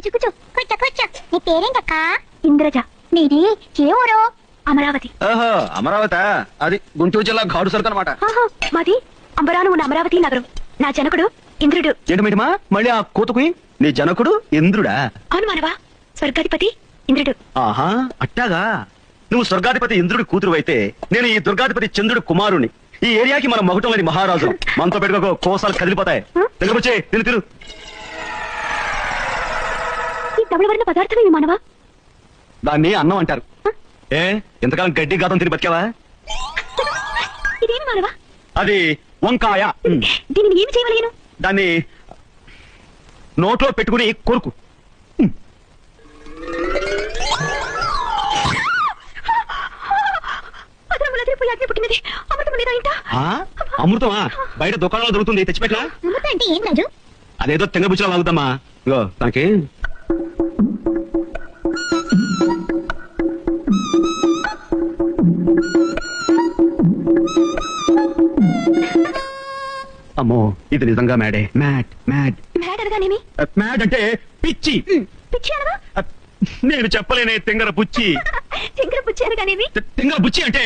కూర్చో కూర్చో కూర్చో కూర్చో. నీ పేరేంటక్క? ఇంద్రజ. నీది ఏ ఊరు? అమరావతి. ఓహో అమరావతి, అది గుంటూరు జిల్లా ఘాడు సరుకు అనమాట. మాది అంబరాను ఉన్న అమరావతి నగరం. నా జనకుడు ఇంద్రుడు. ఏంటి మేడమా మళ్ళీ ఆ కోతకు నీ జనకుడు ఇంద్రుడా? అవును మానవా, స్వర్గాధిపతి ఇంద్రుడు. ఆహా అట్టాగా. నువ్వు స్వర్గాధిపతి ఇంద్రుడి కూతురు అయితే నేను ఈ దుర్గాధిపతి చంద్రుడి కుమారుని. ఈ ఏరియాకి మనం మగుటం లేని మహారాజు. మనతో పెట్టుకో, కోసాలు కదిలిపోతాయి. దగ్గరకొచ్చే తిను తిను. ఈ తమిళ పదార్థం ఏమి మానవా? దాన్ని అన్నం అంటారు. ఏ ఎంతకాలం గడ్డి గాతం తిని బతికావా? ఇదేమి మానవా? అది వంకాయ. దీనిని ఏమి చేయవలేను? దాన్ని నోట్లో పెట్టుకుని కొరుకు. అమృతమా? బయట దుకాణంలో దొరుకుతుంది, తెచ్చిపెట్టా. అంటే ఏం రాజు? అదేదో తెంగబుచ్చలా లాగుతామా. ఇగో తనకి అమ్మో ఇది నిజంగా మ్యాడే. మ్యాడ్ మ్యాడ్ మ్యాడ్ అనగానేమి? మ్యాడ్ అంటే పిచ్చి. పిచ్చి అనగా? నేను చెప్పలేనే తెంగర పుచ్చి. శంకర పుచ్చి అనగానేమి? తెంగర పుచ్చి అంటే